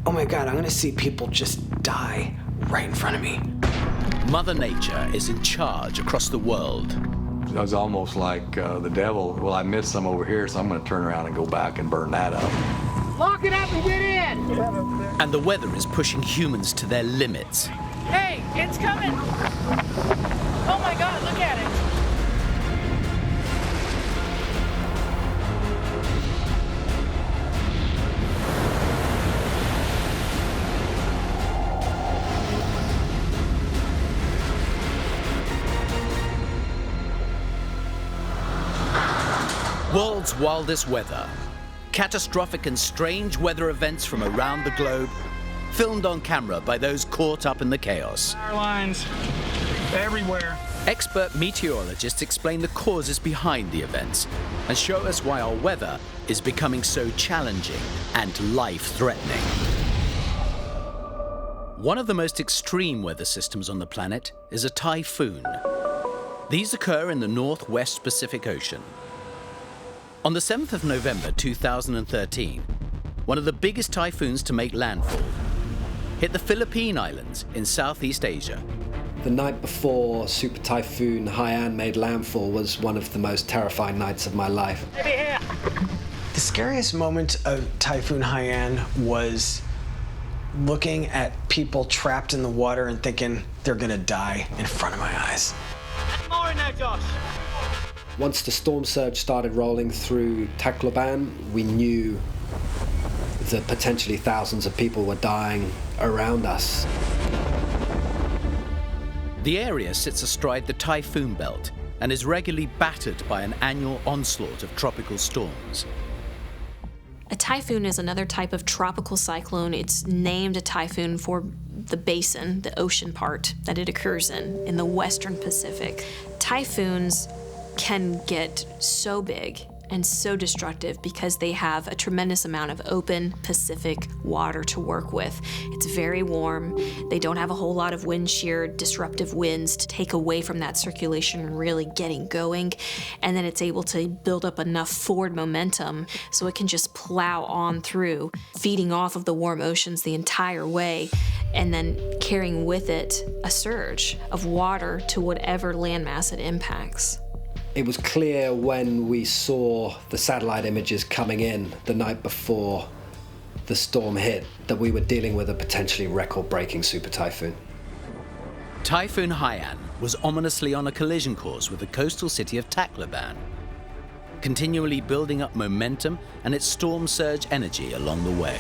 oh my God, I'm gonna see people just die right in front of me. Mother Nature is in charge across the world. It was almost like the devil, well, I missed some over here, so I'm going to turn around and go back and burn that up. Lock it up and get in! And the weather is pushing humans to their limits. Hey, it's coming! Oh my God, look at it! World's wildest weather. Catastrophic and strange weather events from around the globe, filmed on camera by those caught up in the chaos. Power lines everywhere. Expert meteorologists explain the causes behind the events and show us why our weather is becoming so challenging and life-threatening. One of the most extreme weather systems on the planet is a typhoon. These occur in the northwest Pacific Ocean. On the 7th of November 2013, one of the biggest typhoons to make landfall hit the Philippine Islands in Southeast Asia. The night before Super Typhoon Haiyan made landfall was one of the most terrifying nights of my life. The scariest moment of Typhoon Haiyan was looking at people trapped in the water and thinking they're gonna die in front of my eyes. More in there, Josh. Once the storm surge started rolling through Tacloban, we knew that potentially thousands of people were dying around us. The area sits astride the typhoon belt and is regularly battered by an annual onslaught of tropical storms. A typhoon is another type of tropical cyclone. It's named a typhoon for the basin, the ocean part that it occurs in the western Pacific. Typhoons can get so big and so destructive because they have a tremendous amount of open Pacific water to work with. It's very warm. They don't have a whole lot of wind shear, disruptive winds to take away from that circulation and really getting going. And then it's able to build up enough forward momentum so it can just plow on through, feeding off of the warm oceans the entire way, and then carrying with it a surge of water to whatever landmass it impacts. It was clear when we saw the satellite images coming in the night before the storm hit that we were dealing with a potentially record-breaking super typhoon. Typhoon Haiyan was ominously on a collision course with the coastal city of Tacloban, continually building up momentum and its storm surge energy along the way.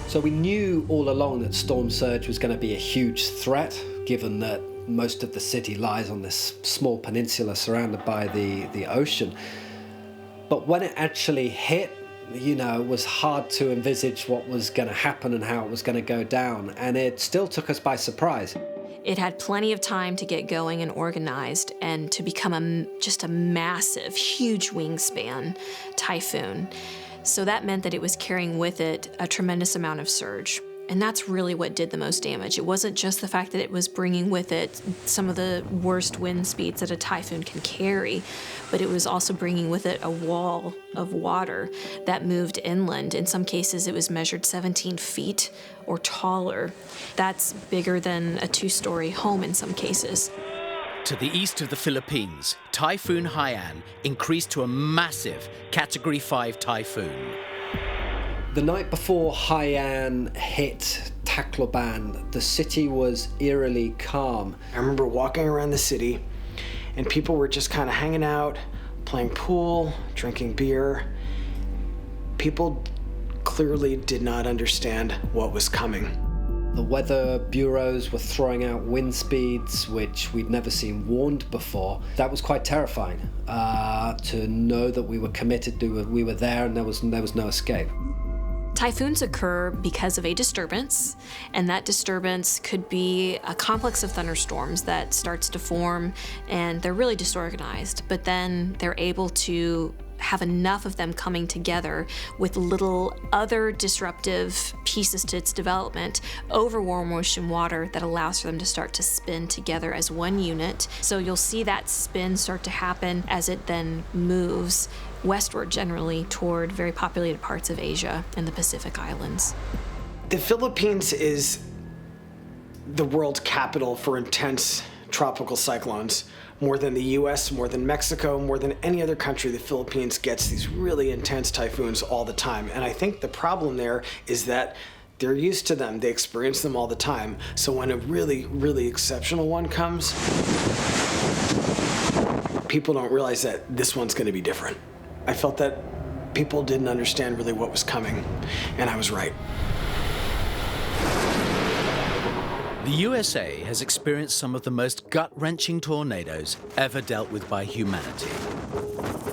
So we knew all along that storm surge was going to be a huge threat, given that most of the city lies on this small peninsula surrounded by the ocean. But when it actually hit, it was hard to envisage what was going to happen and how it was going to go down. And it still took us by surprise. It had plenty of time to get going and organized and to become just a massive, huge wingspan typhoon. So that meant that it was carrying with it a tremendous amount of surge. And that's really what did the most damage. It wasn't just the fact that it was bringing with it some of the worst wind speeds that a typhoon can carry, but it was also bringing with it a wall of water that moved inland. In some cases, it was measured 17 feet or taller. That's bigger than a two-story home in some cases. To the east of the Philippines, Typhoon Haiyan increased to a massive Category 5 typhoon. The night before Haiyan hit Tacloban, the city was eerily calm. I remember walking around the city and people were just kind of hanging out, playing pool, drinking beer. People clearly did not understand what was coming. The weather bureaus were throwing out wind speeds which we'd never seen warned before. That was quite terrifying, to know that we were committed to, we were there and there was no escape. Typhoons occur because of a disturbance, and that disturbance could be a complex of thunderstorms that starts to form, and they're really disorganized, but then they're able to have enough of them coming together with little other disruptive pieces to its development over warm ocean water that allows for them to start to spin together as one unit. So you'll see that spin start to happen as it then moves westward, generally toward very populated parts of Asia and the Pacific Islands. The Philippines is the world's capital for intense tropical cyclones. More than the US, more than Mexico, more than any other country, the Philippines gets these really intense typhoons all the time. And I think the problem there is that they're used to them. They experience them all the time. So when a really, really exceptional one comes, people don't realize that this one's going to be different. I felt that people didn't understand really what was coming, and I was right. The USA has experienced some of the most gut-wrenching tornadoes ever dealt with by humanity.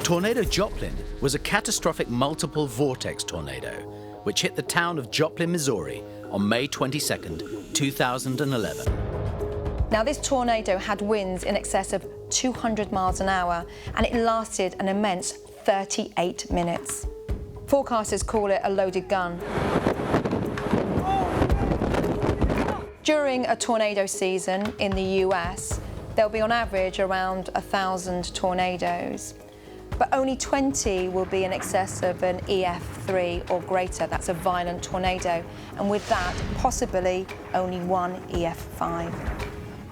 Tornado Joplin was a catastrophic multiple vortex tornado which hit the town of Joplin, Missouri on May 22nd, 2011. Now, this tornado had winds in excess of 200 miles an hour, and it lasted an immense 38 minutes. Forecasters call it a loaded gun. During a tornado season in the US, there'll be on average around 1,000 tornadoes, but only 20 will be in excess of an EF3 or greater. That's a violent tornado, and with that, possibly only one EF5.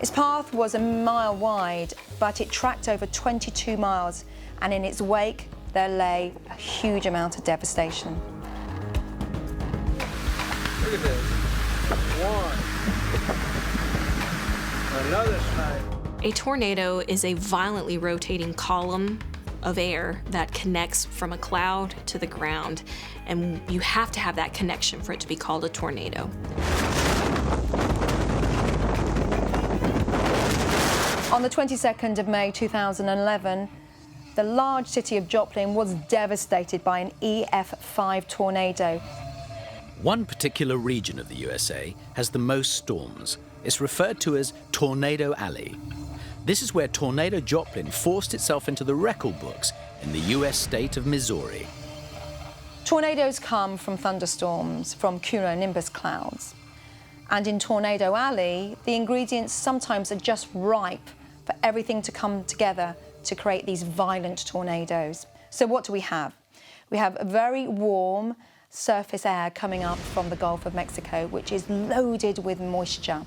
Its path was a mile wide, but it tracked over 22 miles, and in its wake, there lay a huge amount of devastation. Look at this. One. Another snipe. A tornado is a violently rotating column of air that connects from a cloud to the ground, and you have to have that connection for it to be called a tornado. On the 22nd of May 2011, the large city of Joplin was devastated by an EF5 tornado. One particular region of the USA has the most storms. It's referred to as Tornado Alley. This is where Tornado Joplin forced itself into the record books in the US state of Missouri. Tornadoes come from thunderstorms, from cumulonimbus clouds. And in Tornado Alley, the ingredients sometimes are just ripe for everything to come together to create these violent tornadoes. So what do we have? We have a very warm surface air coming up from the Gulf of Mexico, which is loaded with moisture.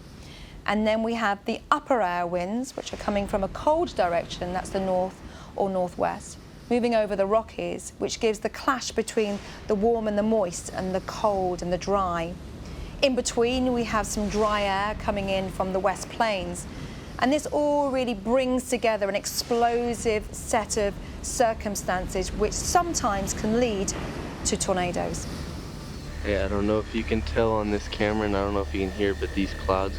And then we have the upper air winds, which are coming from a cold direction, that's the north or northwest, moving over the Rockies, which gives the clash between the warm and the moist and the cold and the dry. In between, we have some dry air coming in from the West Plains. And this all really brings together an explosive set of circumstances which sometimes can lead to tornadoes. Hey, I don't know if you can tell on this camera, and I don't know if you can hear, but these clouds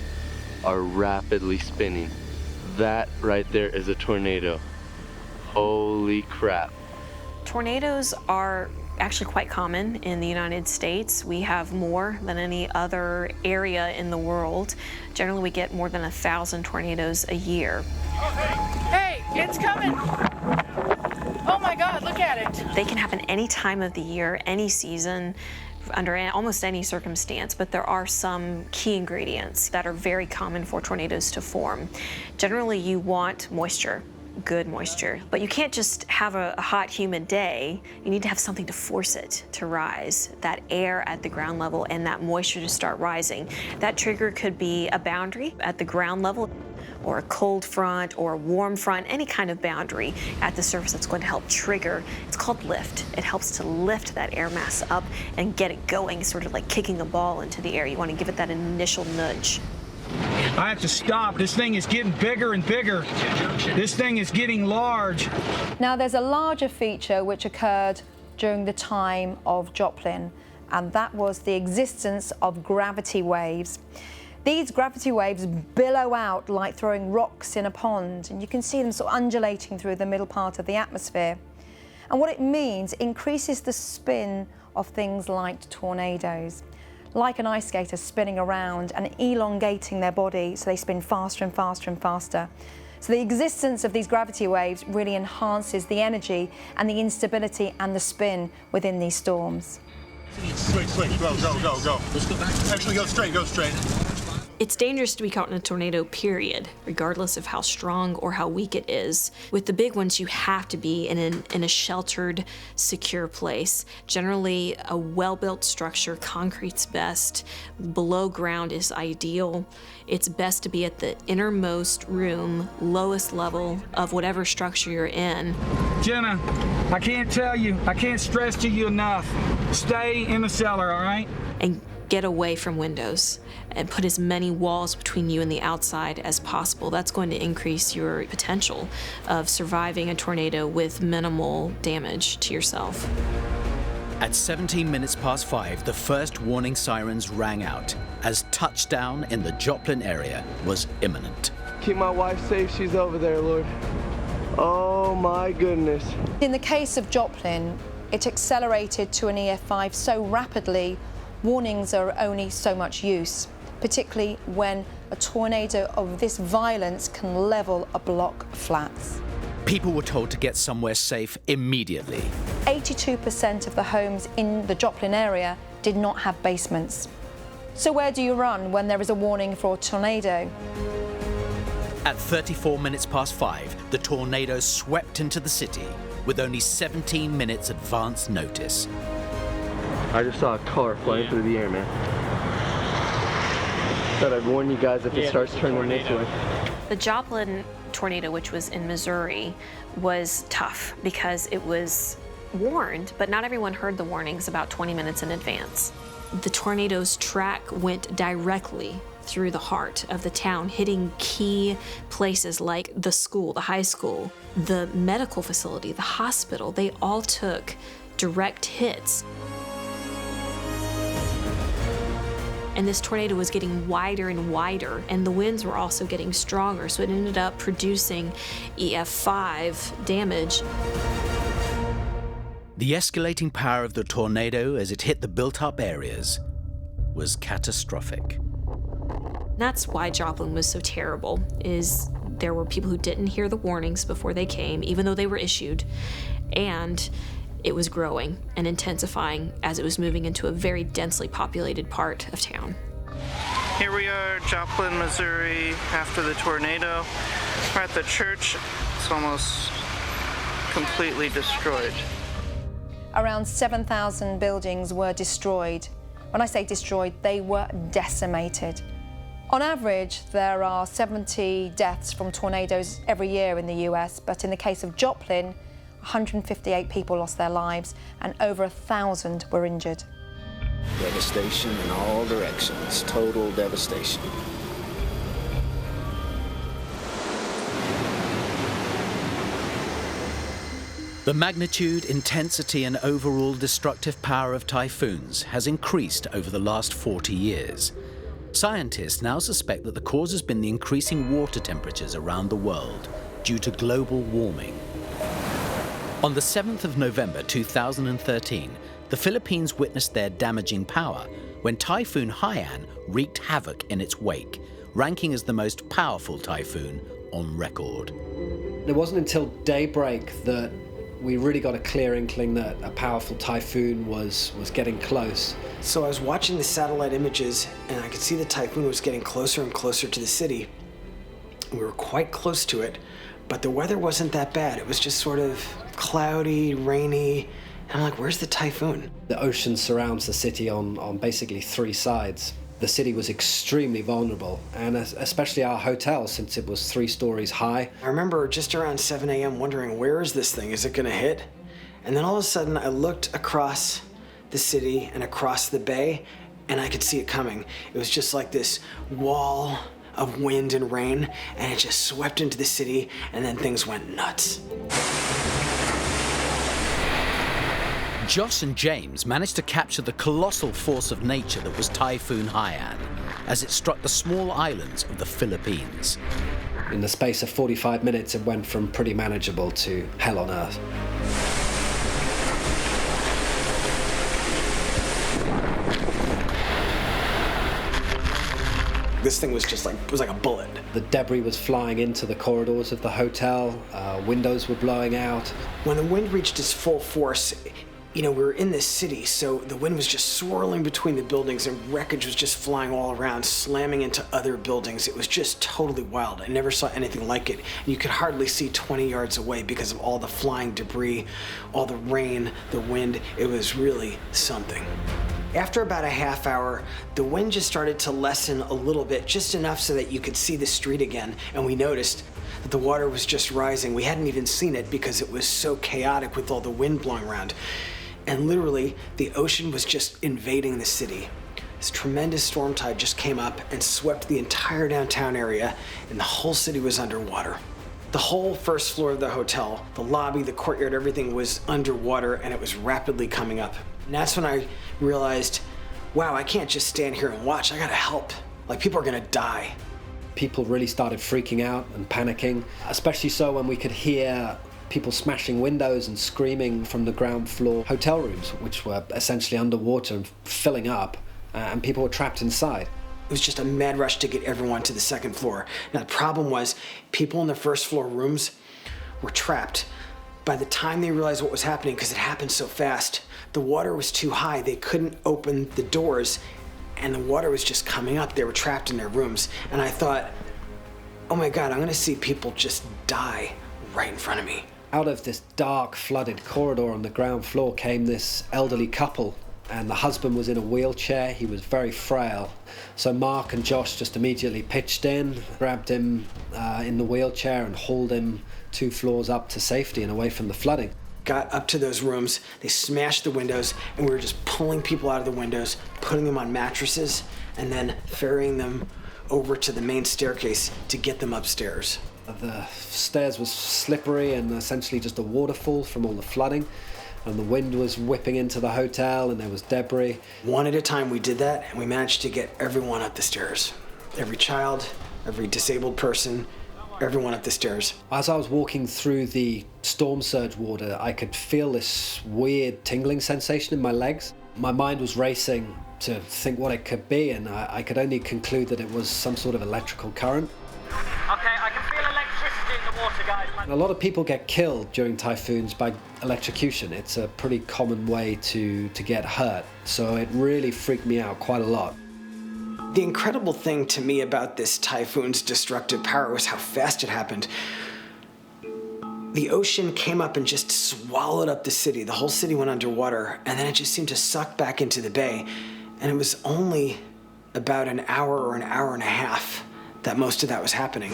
are rapidly spinning. That right there is a tornado. Holy crap. Tornadoes are actually quite common in the United States. We have more than any other area in the world. Generally, we get more than 1,000 tornadoes a year. Hey, it's coming. Oh my God, look at it. They can happen any time of the year, any season, under almost any circumstance, but there are some key ingredients that are very common for tornadoes to form. Generally, you want moisture, good moisture, but you can't just have a hot, humid day. You need to have something to force it to rise, that air at the ground level and that moisture to start rising. That trigger could be a boundary at the ground level, or a cold front, or a warm front, any kind of boundary at the surface that's going to help trigger. It's called lift. It helps to lift that air mass up and get it going, sort of like kicking a ball into the air. You want to give it that initial nudge. I have to stop. This thing is getting bigger and bigger. This thing is getting large. Now, there's a larger feature which occurred during the time of Joplin, and that was the existence of gravity waves. These gravity waves billow out like throwing rocks in a pond, and you can see them sort of undulating through the middle part of the atmosphere. And what it means, increases the spin of things like tornadoes, like an ice skater spinning around and elongating their body so they spin faster and faster and faster. So the existence of these gravity waves really enhances the energy and the instability and the spin within these storms. Switch, go. Let's go back. Actually, go straight. It's dangerous to be caught in a tornado, period, regardless of how strong or how weak it is. With the big ones, you have to be in a sheltered, secure place. Generally, a well-built structure, concrete's best. Below ground is ideal. It's best to be at the innermost room, lowest level of whatever structure you're in. Jenna, I can't stress to you enough. Stay in the cellar, all right? And get away from windows and put as many walls between you and the outside as possible. That's going to increase your potential of surviving a tornado with minimal damage to yourself. At 17 minutes past 5, the first warning sirens rang out as touchdown in the Joplin area was imminent. Keep my wife safe, she's over there, Lord. Oh my goodness. In the case of Joplin, it accelerated to an EF5 so rapidly, warnings are only so much use, particularly when a tornado of this violence can level a block of flats. People were told to get somewhere safe immediately. 82% of the homes in the Joplin area did not have basements. So where do you run when there is a warning for a tornado? At 34 minutes past 5, the tornado swept into the city with only 17 minutes advance notice. I just saw a car flying through the air, man. Thought I'd warn you guys if it starts turning this way. The Joplin tornado, which was in Missouri, was tough because it was warned, but not everyone heard the warnings about 20 minutes in advance. The tornado's track went directly through the heart of the town, hitting key places like the school, the high school, the medical facility, the hospital. They all took direct hits. And this tornado was getting wider and wider, and the winds were also getting stronger, so it ended up producing EF5 damage. The escalating power of the tornado as it hit the built-up areas was catastrophic. That's why Joplin was so terrible, is there were people who didn't hear the warnings before they came, even though they were issued, and it was growing and intensifying as it was moving into a very densely populated part of town. Here we are, Joplin, Missouri, after the tornado. We're at the church. It's almost completely destroyed. Around 7,000 buildings were destroyed. When I say destroyed, they were decimated. On average, there are 70 deaths from tornadoes every year in the US, but in the case of Joplin, 158 people lost their lives and over 1,000 were injured. Devastation in all directions, total devastation. The magnitude, intensity, and overall destructive power of typhoons has increased over the last 40 years. Scientists now suspect that the cause has been the increasing water temperatures around the world due to global warming. On the 7th of November 2013, the Philippines witnessed their damaging power when Typhoon Haiyan wreaked havoc in its wake, ranking as the most powerful typhoon on record. It wasn't until daybreak that we really got a clear inkling that a powerful typhoon was getting close. So I was watching the satellite images and I could see the typhoon was getting closer and closer to the city. We were quite close to it, but the weather wasn't that bad. It was just sort of cloudy, rainy, and I'm like, where's the typhoon? The ocean surrounds the city on basically three sides. The city was extremely vulnerable, and especially our hotel, since it was 3 stories high. I remember just around 7 a.m. wondering, where is this thing? Is it gonna hit? And then all of a sudden I looked across the city and across the bay, and I could see it coming. It was just like this wall of wind and rain, and it just swept into the city, and then things went nuts. Josh and James managed to capture the colossal force of nature that was Typhoon Haiyan as it struck the small islands of the Philippines. In the space of 45 minutes, it went from pretty manageable to hell on earth. This thing was just like, it was like a bullet. The debris was flying into the corridors of the hotel, windows were blowing out. When the wind reached its full force, we were in this city, so the wind was just swirling between the buildings and wreckage was just flying all around, slamming into other buildings. It was just totally wild. I never saw anything like it. You could hardly see 20 yards away because of all the flying debris, all the rain, the wind. It was really something. After about a half hour, the wind just started to lessen a little bit, just enough so that you could see the street again, and we noticed that the water was just rising. We hadn't even seen it because it was so chaotic with all the wind blowing around. And literally, the ocean was just invading the city. This tremendous storm tide just came up and swept the entire downtown area, and the whole city was underwater. The whole first floor of the hotel, the lobby, the courtyard, everything was underwater, and it was rapidly coming up. And that's when I realized, wow, I can't just stand here and watch. I gotta help. Like, people are gonna die. People really started freaking out and panicking, especially so when we could hear people smashing windows and screaming from the ground floor hotel rooms, which were essentially underwater and filling up, and people were trapped inside. It was just a mad rush to get everyone to the second floor. Now, the problem was people in the first floor rooms were trapped. By the time they realized what was happening, because it happened so fast, the water was too high. They couldn't open the doors, and the water was just coming up. They were trapped in their rooms. And I thought, oh my God, I'm gonna see people just die right in front of me. Out of this dark, flooded corridor on the ground floor came this elderly couple, and the husband was in a wheelchair. He was very frail. So Mark and Josh just immediately pitched in, grabbed him in the wheelchair and hauled him 2 floors up to safety and away from the flooding. Got up to those rooms, they smashed the windows, and we were just pulling people out of the windows, putting them on mattresses, and then ferrying them over to the main staircase to get them upstairs. The stairs was slippery and essentially just a waterfall from all the flooding, and the wind was whipping into the hotel and there was debris. One at a time we did that, and we managed to get everyone up the stairs. Every child, every disabled person, everyone up the stairs. As I was walking through the storm surge water, I could feel this weird tingling sensation in my legs. My mind was racing to think what it could be, and I could only conclude that it was some sort of electrical current. Okay, I can feel electricity in the water, guys. A lot of people get killed during typhoons by electrocution. It's a pretty common way to get hurt, so it really freaked me out quite a lot. The incredible thing to me about this typhoon's destructive power was how fast it happened. The ocean came up and just swallowed up the city. The whole city went underwater, and then it just seemed to suck back into the bay. And it was only about an hour or an hour and a half that most of that was happening.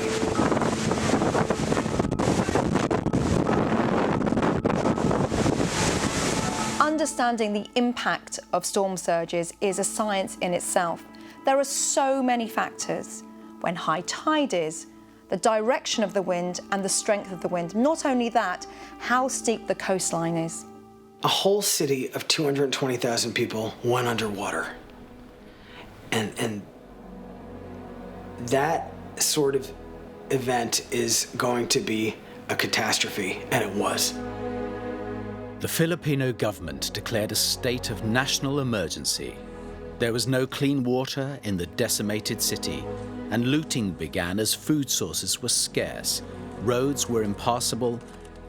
Understanding the impact of storm surges is a science in itself. There are so many factors. When high tide is, the direction of the wind and the strength of the wind. Not only that, how steep the coastline is. A whole city of 220,000 people went underwater. And that sort of event is going to be a catastrophe, and it was. The Filipino government declared a state of national emergency. There was no clean water in the decimated city, and looting began as food sources were scarce, roads were impassable,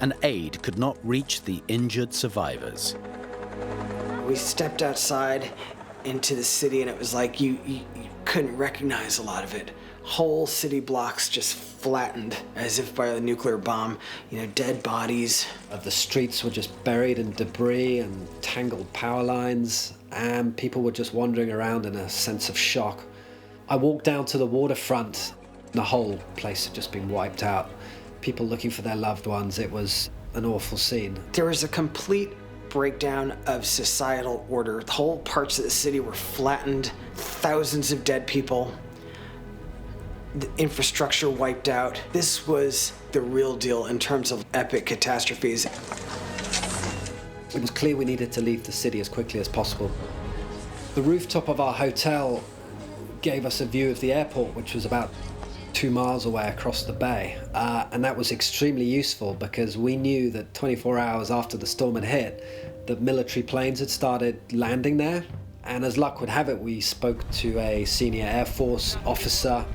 and aid could not reach the injured survivors. We stepped outside into the city, and it was like you couldn't recognize a lot of it. Whole city blocks just flattened as if by a nuclear bomb. Dead bodies. The streets were just buried in debris and tangled power lines, and people were just wandering around in a sense of shock. I walked down to the waterfront. The whole place had just been wiped out. People looking for their loved ones. It was an awful scene. There was a complete breakdown of societal order. The whole parts of the city were flattened, thousands of dead people, the infrastructure wiped out. This was the real deal in terms of epic catastrophes. It was clear we needed to leave the city as quickly as possible. The rooftop of our hotel gave us a view of the airport, which was about 2 miles away across the bay. And that was extremely useful because we knew that 24 hours after the storm had hit, the military planes had started landing there. And as luck would have it, we spoke to a senior Air Force officer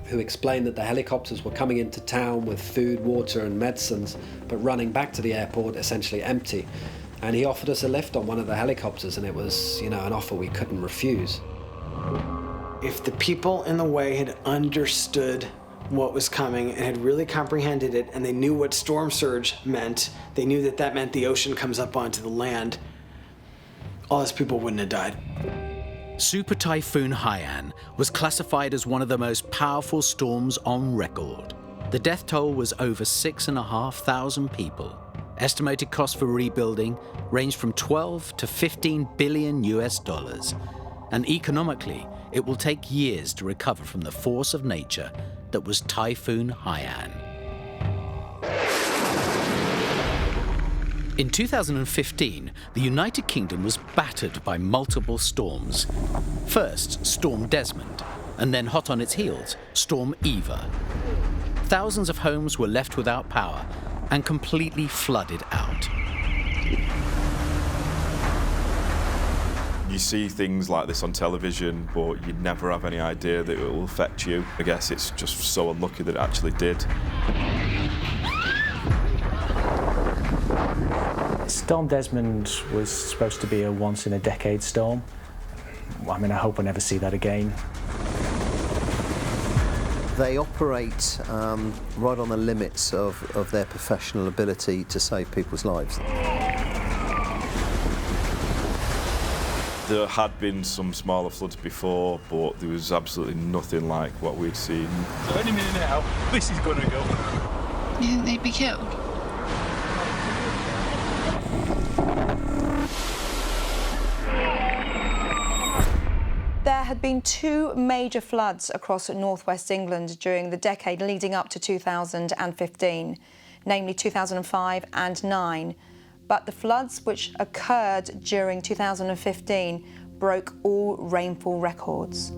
who explained that the helicopters were coming into town with food, water, and medicines, but running back to the airport essentially empty. And he offered us a lift on one of the helicopters, and it was, an offer we couldn't refuse. If the people in the way had understood what was coming and had really comprehended it, and they knew what storm surge meant, they knew that meant the ocean comes up onto the land, all those people wouldn't have died. Super Typhoon Haiyan was classified as one of the most powerful storms on record. The death toll was over 6,500 people. Estimated cost for rebuilding ranged from 12 to 15 billion US dollars. And economically, it will take years to recover from the force of nature that was Typhoon Haiyan. In 2015, the United Kingdom was battered by multiple storms. First, Storm Desmond, and then hot on its heels, Storm Eva. Thousands of homes were left without power and completely flooded out. You see things like this on television, but you'd never have any idea that it will affect you. I guess it's just so unlucky that it actually did. Storm Desmond was supposed to be a once-in-a-decade storm. I mean, I hope I never see that again. They operate right on the limits of their professional ability to save people's lives. There had been some smaller floods before, but there was absolutely nothing like what we'd seen. So any minute now, this is going to go. You think they'd be killed? There had been 2 major floods across northwest England during the decade leading up to 2015, namely 2005 and 9. But the floods which occurred during 2015 broke all rainfall records.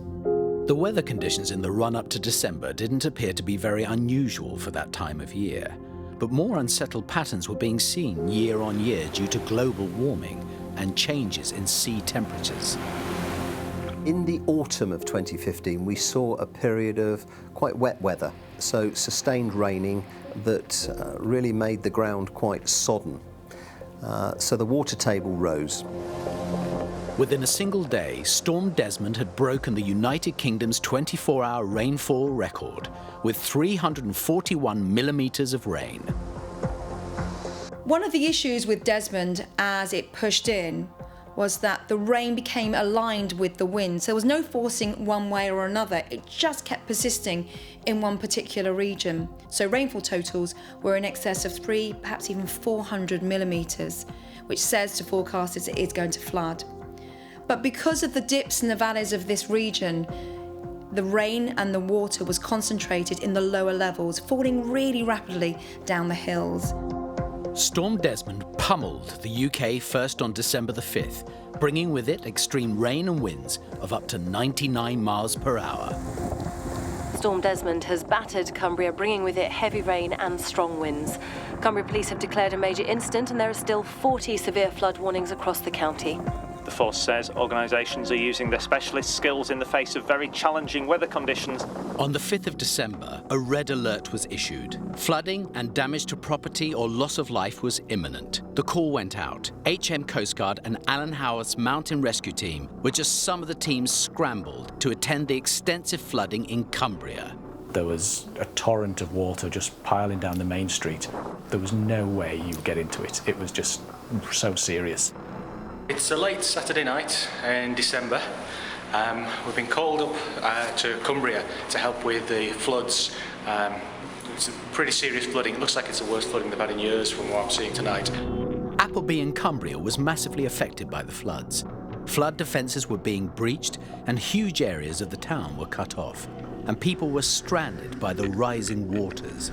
The weather conditions in the run-up to December didn't appear to be very unusual for that time of year, but more unsettled patterns were being seen year on year due to global warming and changes in sea temperatures. In the autumn of 2015, we saw a period of quite wet weather, so sustained raining that really made the ground quite sodden. So the water table rose. Within a single day, Storm Desmond had broken the United Kingdom's 24-hour rainfall record with 341 millimeters of rain. One of the issues with Desmond as it pushed in was that the rain became aligned with the wind. So there was no forcing one way or another. It just kept persisting in one particular region. So rainfall totals were in excess of 300, perhaps even 400 millimetres, which says to forecasters it is going to flood. But because of the dips and the valleys of this region, the rain and the water was concentrated in the lower levels, falling really rapidly down the hills. Storm Desmond pummeled the UK first on December the 5th, bringing with it extreme rain and winds of up to 99 miles per hour. Storm Desmond has battered Cumbria, bringing with it heavy rain and strong winds. Cumbria police have declared a major incident, and there are still 40 severe flood warnings across the county. The force says organisations are using their specialist skills in the face of very challenging weather conditions. On the 5th of December, a red alert was issued. Flooding and damage to property or loss of life was imminent. The call went out. HM Coast Guard and Alan Howarth's Mountain Rescue Team were just some of the teams scrambled to attend the extensive flooding in Cumbria. There was a torrent of water just piling down the main street. There was no way you would get into it. It was just so serious. It's a late Saturday night in December. We've been called up to Cumbria to help with the floods. It's pretty serious flooding. It looks like it's the worst flooding they've had in years from what I'm seeing tonight. Appleby in Cumbria was massively affected by the floods. Flood defences were being breached and huge areas of the town were cut off, and people were stranded by the rising waters.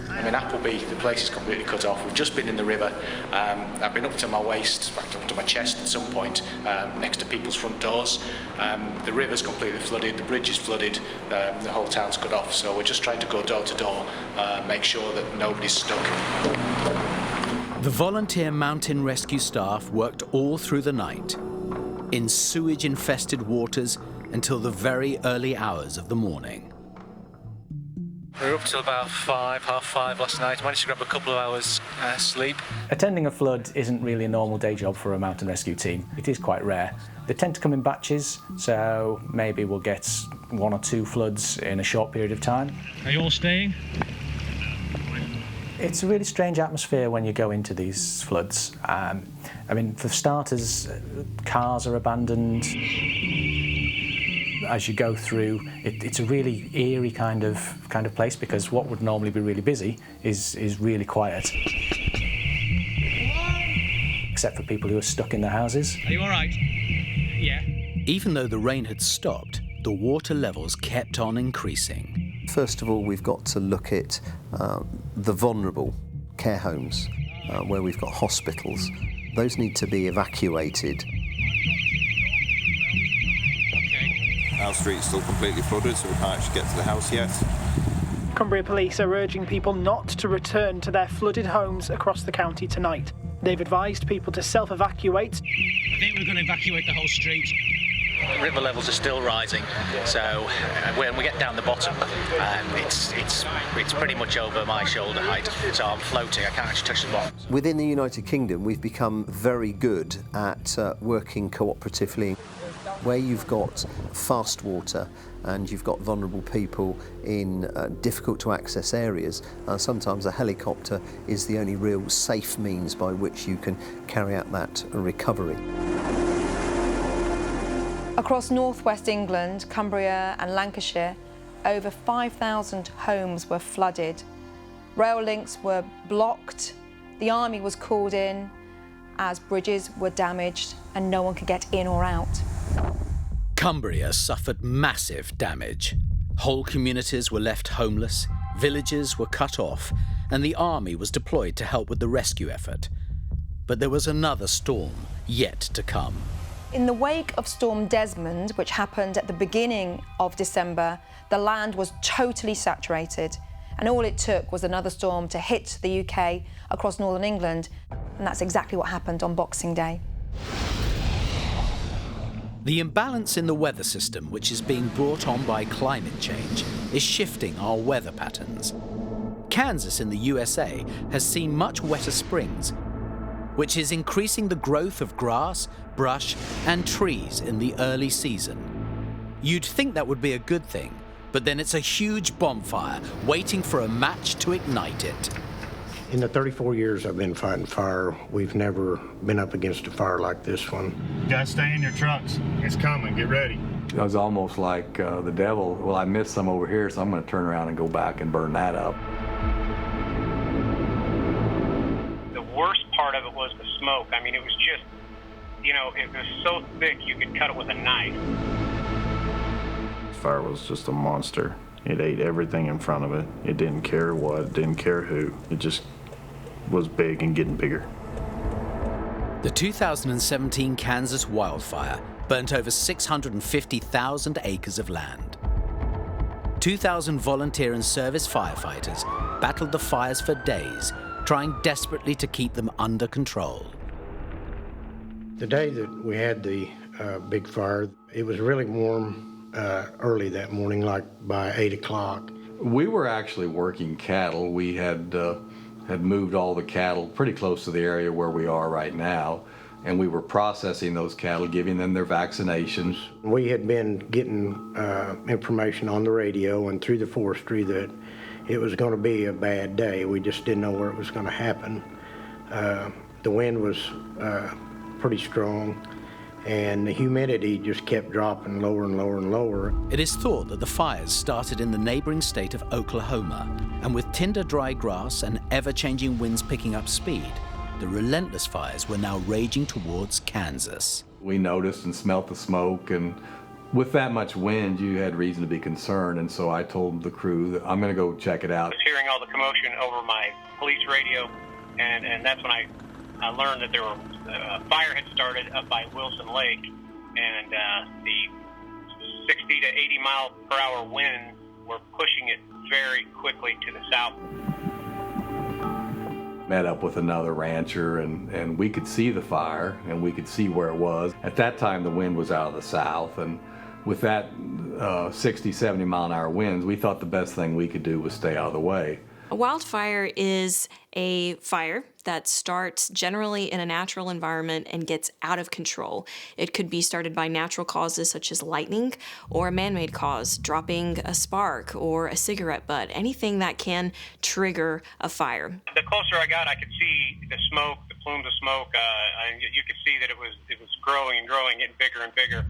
I'm in Appleby, the place is completely cut off. We've just been in the river. I've been up to my waist, back up to my chest at some point, next to people's front doors. The river's completely flooded, the bridge is flooded, the whole town's cut off. So we're just trying to go door to door, make sure that nobody's stuck. The volunteer mountain rescue staff worked all through the night, in sewage-infested waters until the very early hours of the morning. We were up till about 5:30 last night. Managed to grab a couple of hours sleep. Attending a flood isn't really a normal day job for a mountain rescue team. It is quite rare. They tend to come in batches, so maybe we'll get 1 or 2 floods in a short period of time. Are you all staying? It's a really strange atmosphere when you go into these floods. I mean, for starters, cars are abandoned. As you go through, it's a really eerie kind of place, because what would normally be really busy is really quiet. Except for people who are stuck in their houses. Are you all right? Yeah. Even though the rain had stopped, the water levels kept on increasing. First of all, we've got to look at the vulnerable care homes, where we've got hospitals. Those need to be evacuated. Our street's still completely flooded, so we can't actually get to the house yet. Cumbria police are urging people not to return to their flooded homes across the county tonight. They've advised people to self-evacuate. I think we're going to evacuate the whole street. The river levels are still rising, so when we get down the bottom, it's pretty much over my shoulder height. So I'm floating. I can't actually touch the bottom. Within the United Kingdom, we've become very good at working cooperatively. Where you've got fast water and you've got vulnerable people in difficult to access areas, sometimes a helicopter is the only real safe means by which you can carry out that recovery. Across northwest England, Cumbria and Lancashire, over 5,000 homes were flooded. Rail links were blocked, the army was called in as bridges were damaged and no one could get in or out. Cumbria suffered massive damage. Whole communities were left homeless, villages were cut off, and the army was deployed to help with the rescue effort. But there was another storm yet to come. In the wake of Storm Desmond, which happened at the beginning of December, the land was totally saturated, and all it took was another storm to hit the UK across northern England, and that's exactly what happened on Boxing Day. The imbalance in the weather system, which is being brought on by climate change, is shifting our weather patterns. Kansas in the USA has seen much wetter springs, which is increasing the growth of grass, brush, and trees in the early season. You'd think that would be a good thing, but then it's a huge bonfire waiting for a match to ignite it. In the 34 years I've been fighting fire, we've never been up against a fire like this one. You gotta stay in your trucks. It's coming. Get ready. It was almost like the devil, well, I missed some over here, so I'm going to turn around and go back and burn that up. The worst part of it was the smoke. I mean, it was just, you know, it was so thick you could cut it with a knife. This fire was just a monster. It ate everything in front of it. It didn't care what, it didn't care who. It just was big and getting bigger. The 2017 Kansas wildfire burnt over 650,000 acres of land. 2,000 volunteer and service firefighters battled the fires for days, trying desperately to keep them under control. The day that we had the big fire, it was really warm early that morning, like by 8 o'clock. We were actually working cattle. We had moved all the cattle pretty close to the area where we are right now, and we were processing those cattle, giving them their vaccinations. We had been getting information on the radio and through the forestry that it was going to be a bad day. We just didn't know where it was going to happen. The wind was pretty strong, and the humidity just kept dropping lower and lower and lower. It is thought that the fires started in the neighboring state of Oklahoma, and with tinder dry grass and ever-changing winds picking up speed, the relentless fires were now raging towards Kansas. We noticed and smelt the smoke, and with that much wind, you had reason to be concerned, and so I told the crew that I'm going to go check it out. I was hearing all the commotion over my police radio, and that's when I learned that there were fire had started up by Wilson Lake, and the 60 to 80 mile per hour winds were pushing it very quickly to the south. Met up with another rancher, and we could see the fire, and we could see where it was. At that time, the wind was out of the south, and with that 60, 70 mile an hour winds, we thought the best thing we could do was stay out of the way. A wildfire is a fire that starts generally in a natural environment and gets out of control. It could be started by natural causes such as lightning, or a man-made cause, dropping a spark or a cigarette butt, anything that can trigger a fire. The closer I got, I could see the smoke, the plumes of smoke. You could see that it was growing and growing, getting bigger and bigger.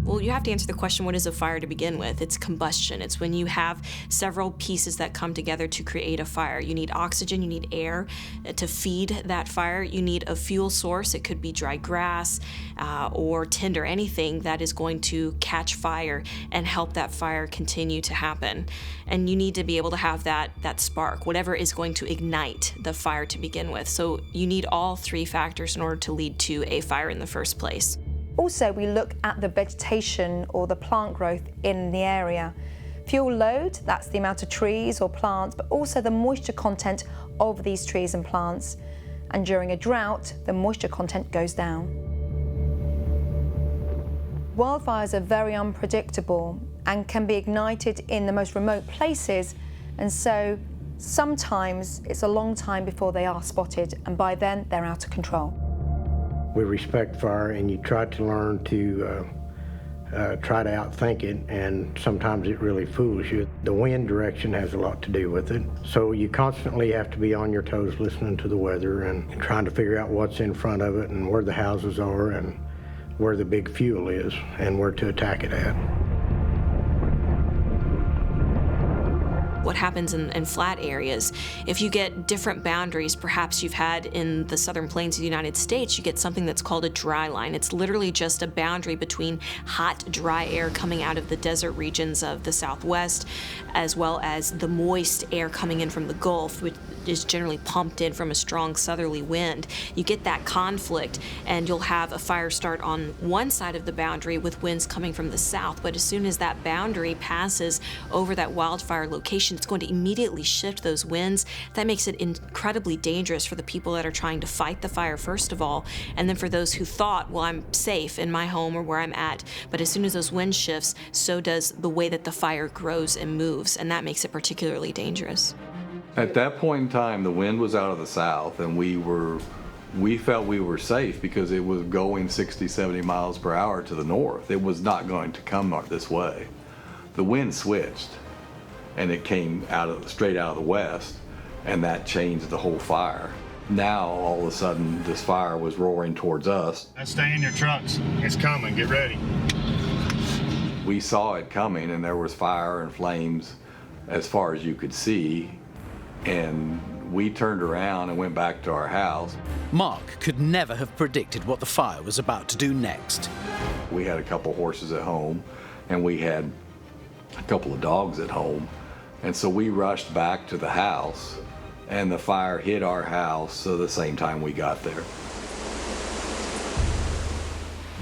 Well, you have to answer the question, what is a fire to begin with? It's combustion. It's when you have several pieces that come together to create a fire. You need oxygen, you need air to feed that fire. You need a fuel source. It could be dry grass or tinder, anything that is going to catch fire and help that fire continue to happen. And you need to be able to have that spark, whatever is going to ignite the fire to begin with. So you need all three factors in order to lead to a fire in the first place. Also, we look at the vegetation or the plant growth in the area. Fuel load, that's the amount of trees or plants, but also the moisture content of these trees and plants. And during a drought, the moisture content goes down. Wildfires are very unpredictable and can be ignited in the most remote places, and so sometimes it's a long time before they are spotted, and by then they're out of control. We respect fire, and you try to learn to try to outthink it, and sometimes it really fools you. The wind direction has a lot to do with it, so you constantly have to be on your toes listening to the weather and trying to figure out what's in front of it and where the houses are and where the big fuel is and where to attack it at. What happens in flat areas. If you get different boundaries, perhaps you've had in the southern plains of the United States, you get something that's called a dry line. It's literally just a boundary between hot, dry air coming out of the desert regions of the Southwest, as well as the moist air coming in from the Gulf, which is generally pumped in from a strong southerly wind. You get that conflict, and you'll have a fire start on one side of the boundary with winds coming from the south, but as soon as that boundary passes over that wildfire location, it's going to immediately shift those winds. That makes it incredibly dangerous for the people that are trying to fight the fire, first of all, and then for those who thought, well, I'm safe in my home or where I'm at, but as soon as those wind shifts, so does the way that the fire grows and moves, and that makes it particularly dangerous. At that point in time, the wind was out of the south, and we felt we were safe because it was going 60, 70 miles per hour to the north. It was not going to come this way. The wind switched, and it came straight out of the west, and that changed the whole fire. Now, all of a sudden, this fire was roaring towards us. Stay in your trucks. It's coming. Get ready. We saw it coming, and there was fire and flames as far as you could see, and we turned around and went back to our house. Mark could never have predicted what the fire was about to do next. We had a couple horses at home, and we had a couple of dogs at home. And so we rushed back to the house, and the fire hit our house at the same time we got there.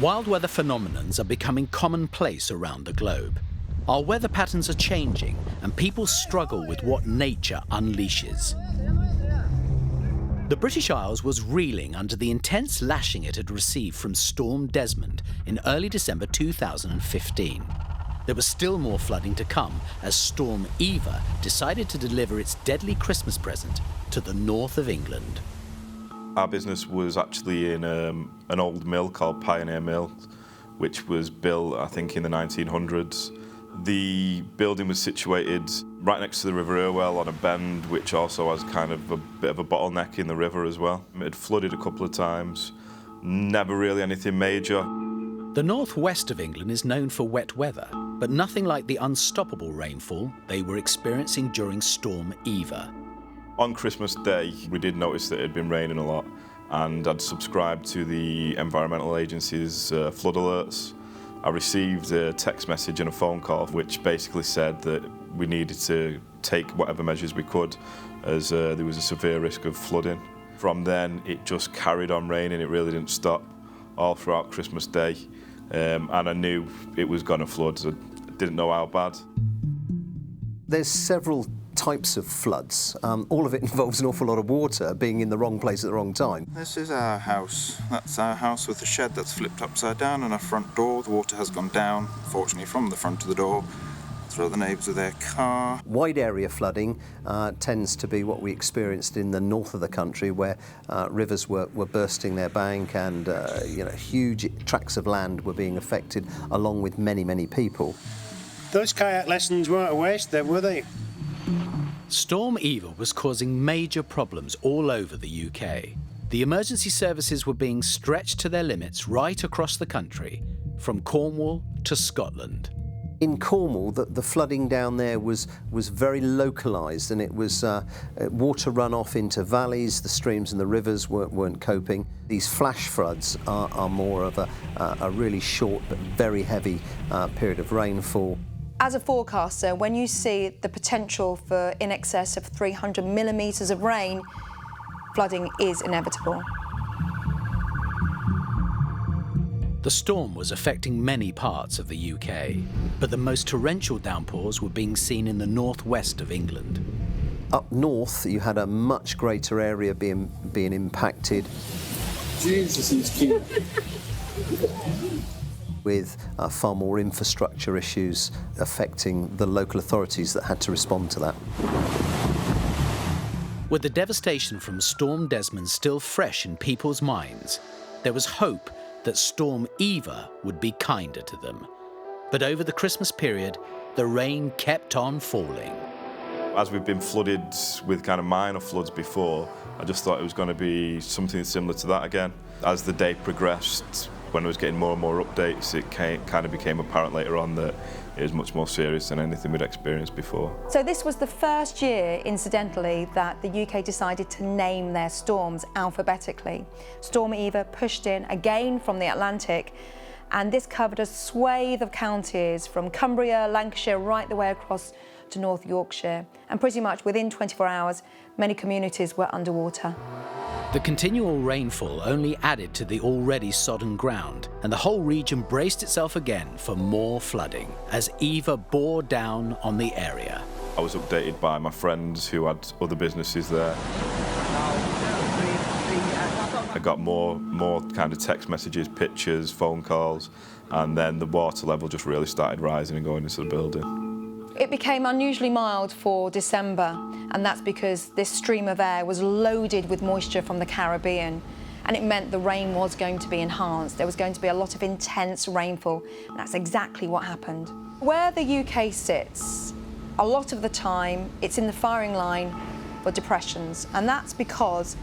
Wild weather phenomenons are becoming commonplace around the globe. Our weather patterns are changing, and people struggle with what nature unleashes. The British Isles was reeling under the intense lashing it had received from Storm Desmond in early December 2015. There was still more flooding to come as Storm Eva decided to deliver its deadly Christmas present to the north of England. Our business was actually in an old mill called Pioneer Mill, which was built, I think, in the 1900s. The building was situated right next to the River Irwell on a bend, which also has kind of a bit of a bottleneck in the river as well. It had flooded a couple of times, never really anything major. The northwest of England is known for wet weather, but nothing like the unstoppable rainfall they were experiencing during Storm Eva. On Christmas Day, we did notice that it had been raining a lot, and I'd subscribed to the environmental agency's flood alerts. I received a text message and a phone call which basically said that we needed to take whatever measures we could as there was a severe risk of flooding. From then, it just carried on raining. It really didn't stop all throughout Christmas Day. And I knew it was going to flood, so I didn't know how bad. There's several types of floods. All of it involves an awful lot of water being in the wrong place at the wrong time. This is our house. That's our house with the shed that's flipped upside down and our front door. The water has gone down, fortunately, from the front of the door. Throw the neighbours with their car. Wide area flooding tends to be what we experienced in the north of the country, where rivers were bursting their bank and huge tracts of land were being affected, along with many, many people. Those kayak lessons weren't a waste then, were they? Storm Eva was causing major problems all over the UK. The emergency services were being stretched to their limits right across the country, from Cornwall to Scotland. In Cornwall, the flooding down there was very localised, and it was water runoff into valleys. The streams and the rivers weren't coping. These flash floods are more of a really short but very heavy period of rainfall. As a forecaster, when you see the potential for in excess of 300 millimetres of rain, flooding is inevitable. The storm was affecting many parts of the UK, but the most torrential downpours were being seen in the northwest of England. Up north, you had a much greater area being impacted. Jesus is cute. With far more infrastructure issues affecting the local authorities that had to respond to that. With the devastation from Storm Desmond still fresh in people's minds, there was hope that Storm Eva would be kinder to them. But over the Christmas period, the rain kept on falling. As we've been flooded with kind of minor floods before, I just thought it was going to be something similar to that again. As the day progressed, when I was getting more and more updates, it kind of became apparent later on that it was much more serious than anything we'd experienced before. So this was the first year, incidentally, that the UK decided to name their storms alphabetically. Storm Eva pushed in again from the Atlantic, and this covered a swathe of counties from Cumbria, Lancashire, right the way across to North Yorkshire. And pretty much within 24 hours, many communities were underwater. The continual rainfall only added to the already sodden ground, and the whole region braced itself again for more flooding as Eva bore down on the area. I was updated by my friends who had other businesses there. I got more kind of text messages, pictures, phone calls, and then the water level just really started rising and going into the building. It became unusually mild for December, and that's because this stream of air was loaded with moisture from the Caribbean, and it meant the rain was going to be enhanced. There was going to be a lot of intense rainfall, and that's exactly what happened. Where the UK sits, a lot of the time, it's in the firing line for depressions, and that's because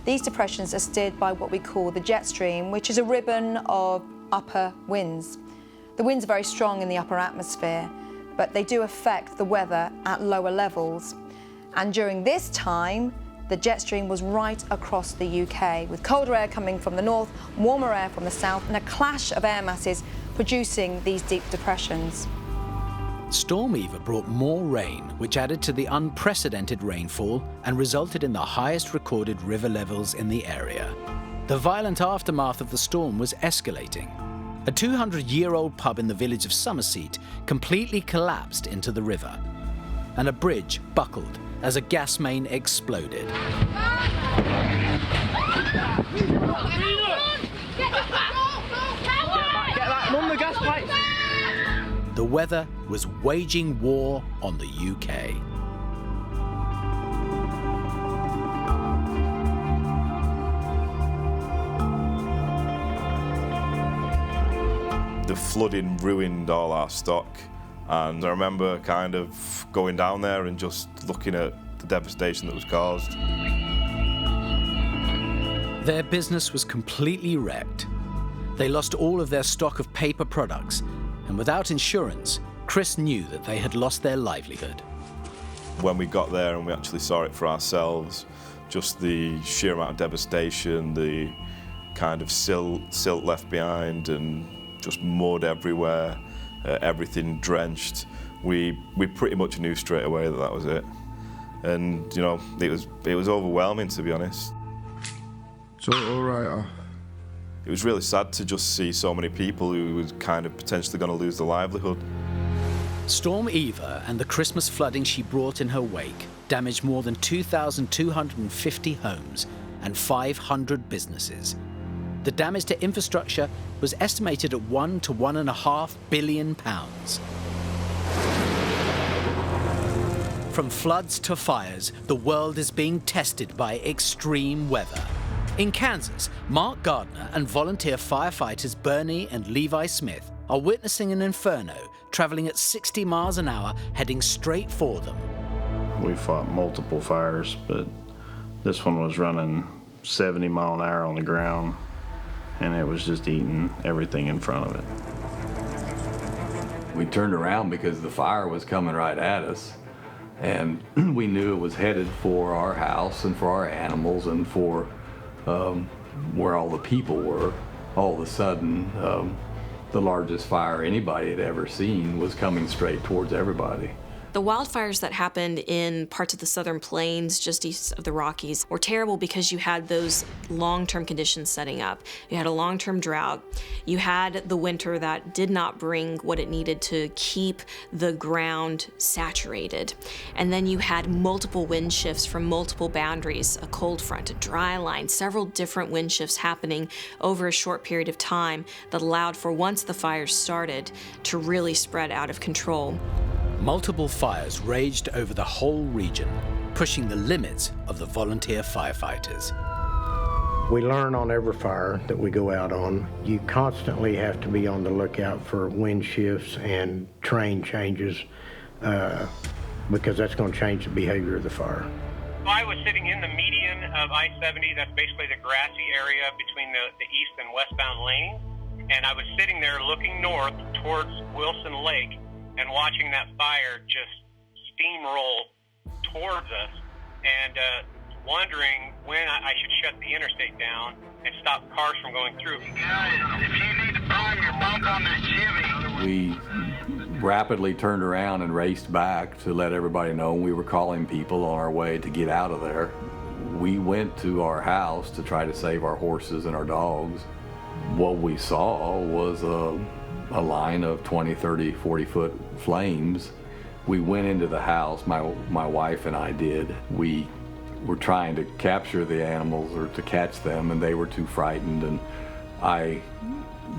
these depressions are steered by what we call the jet stream, which is a ribbon of upper winds. The winds are very strong in the upper atmosphere, but they do affect the weather at lower levels. And during this time, the jet stream was right across the UK, with colder air coming from the north, warmer air from the south, and a clash of air masses producing these deep depressions. Storm Eva brought more rain, which added to the unprecedented rainfall and resulted in the highest recorded river levels in the area. The violent aftermath of the storm was escalating. A 200-year-old pub in the village of Somerset completely collapsed into the river, and a bridge buckled as a gas main exploded. Get that, run the gas pipe! The weather was waging war on the UK. The flooding ruined all our stock, and I remember kind of going down there and just looking at the devastation that was caused. Their business was completely wrecked. They lost all of their stock of paper products, and without insurance, Chris knew that they had lost their livelihood. When we got there and we actually saw it for ourselves, just the sheer amount of devastation, the kind of silt left behind, and just mud everywhere, everything drenched. We pretty much knew straight away that was it. And, you know, it was overwhelming, to be honest. So, all right. It was really sad to just see so many people who was kind of potentially going to lose their livelihood. Storm Eva and the Christmas flooding she brought in her wake damaged more than 2,250 homes and 500 businesses. The damage to infrastructure was estimated at £1 to £1.5 billion. From floods to fires, the world is being tested by extreme weather. In Kansas, Mark Gardner and volunteer firefighters Bernie and Levi Smith are witnessing an inferno traveling at 60 miles an hour, heading straight for them. We fought multiple fires, but this one was running 70 mile an hour on the ground, and it was just eating everything in front of it. We turned around because the fire was coming right at us, and we knew it was headed for our house and for our animals and for where all the people were. All of a sudden, the largest fire anybody had ever seen was coming straight towards everybody. The wildfires that happened in parts of the southern plains just east of the Rockies were terrible because you had those long-term conditions setting up. You had a long-term drought. You had the winter that did not bring what it needed to keep the ground saturated. And then you had multiple wind shifts from multiple boundaries, a cold front, a dry line, several different wind shifts happening over a short period of time that allowed for, once the fires started, to really spread out of control. Multiple fires raged over the whole region, pushing the limits of the volunteer firefighters. We learn on every fire that we go out on. You constantly have to be on the lookout for wind shifts and terrain changes because that's going to change the behavior of the fire. I was sitting in the median of I-70, that's basically the grassy area between the east and westbound lanes, and I was sitting there looking north towards Wilson Lake and watching that fire just steamroll towards us, and wondering when I should shut the interstate down and stop cars from going through. If you need to find your bump on this Chevy. We rapidly turned around and raced back to let everybody know we were calling people on our way to get out of there. We went to our house to try to save our horses and our dogs. What we saw was a line of 20, 30, 40-foot flames. We went into the house, my wife and I did. We were trying to capture the animals or to catch them, and they were too frightened, and I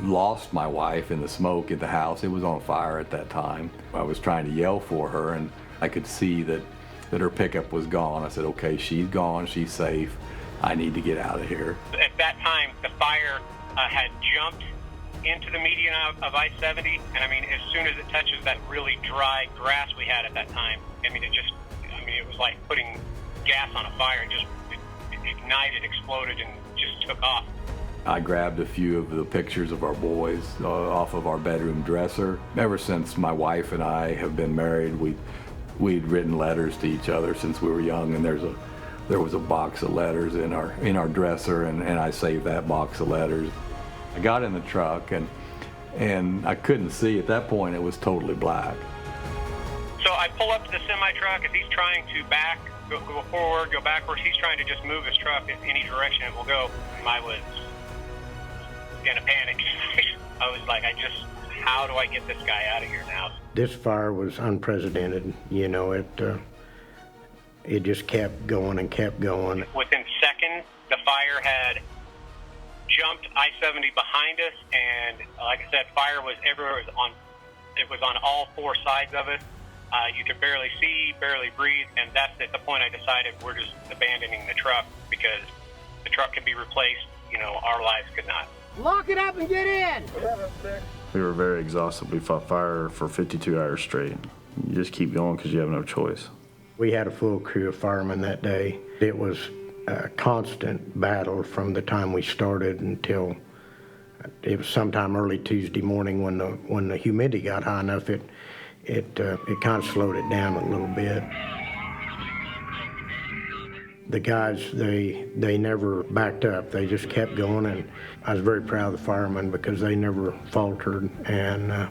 lost my wife in the smoke at the house. It was on fire at that time. I was trying to yell for her, and I could see that her pickup was gone. I said, okay, she's gone, she's safe. I need to get out of here. At that time, the fire had jumped into the median of I-70, and I mean, as soon as it touches that really dry grass we had at that time, I mean, it was like putting gas on a fire. It ignited, exploded, and just took off. I grabbed a few of the pictures of our boys off of our bedroom dresser. Ever since my wife and I have been married, we'd written letters to each other since we were young, and there was a box of letters in our dresser, and I saved that box of letters. I got in the truck, and I couldn't see. At that point, it was totally black. So I pull up to the semi-truck as he's trying to go forward, go backwards. He's trying to just move his truck in any direction it will go. I was in a panic. I was like, how do I get this guy out of here now? This fire was unprecedented. You know, it just kept going and kept going. Within seconds, the fire had jumped I-70 behind us, and like I said, fire was everywhere. It was on all four sides of us. You could barely see, barely breathe, and that's at the point I decided we're just abandoning the truck because the truck could be replaced. You know, our lives could not. Lock it up and get in! We were very exhausted. We fought fire for 52 hours straight. You just keep going because you have no choice. We had a full crew of firemen that day. It was a constant battle from the time we started until it was sometime early Tuesday morning when the humidity got high enough. It kind of slowed it down a little bit. The guys, they never backed up. They just kept going, and I was very proud of the firemen because they never faltered, and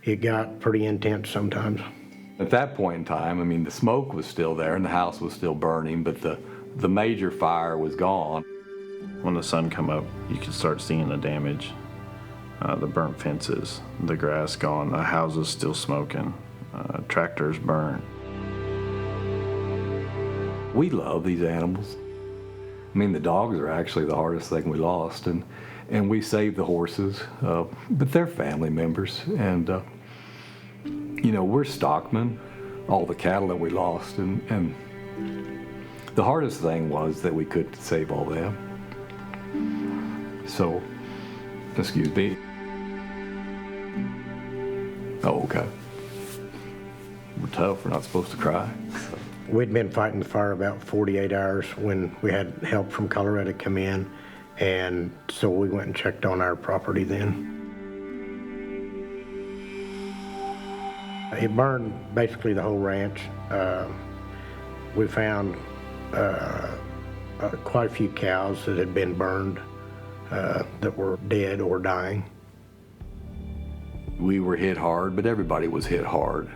it got pretty intense sometimes. At that point in time, I mean, the smoke was still there and the house was still burning, but the major fire was gone. When the sun come up, you can start seeing the damage. The burnt fences, the grass gone, the houses still smoking. tractors burned. We love these animals. I mean, the dogs are actually the hardest thing we lost, and we saved the horses, but they're family members, and you know, we're stockmen, all the cattle that we lost, and the hardest thing was that we couldn't save all them. So, excuse me. Oh, okay. We're tough, we're not supposed to cry. So. We'd been fighting the fire about 48 hours when we had help from Colorado come in, and so we went and checked on our property then. It burned basically the whole ranch. We found quite a few cows that had been burned that were dead or dying. We were hit hard, but everybody was hit hard.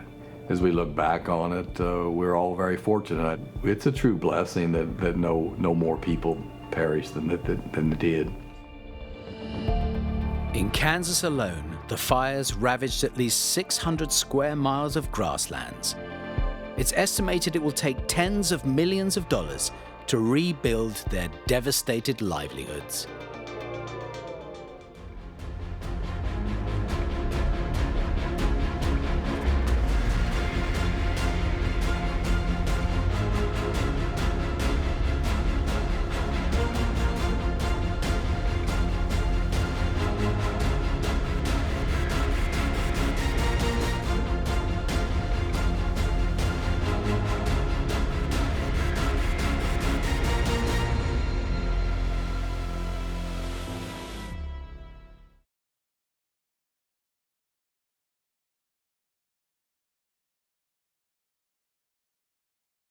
As we look back on it, we're all very fortunate. It's a true blessing that no more people perished than did. In Kansas alone, the fires ravaged at least 600 square miles of grasslands. It's estimated it will take tens of millions of dollars to rebuild their devastated livelihoods.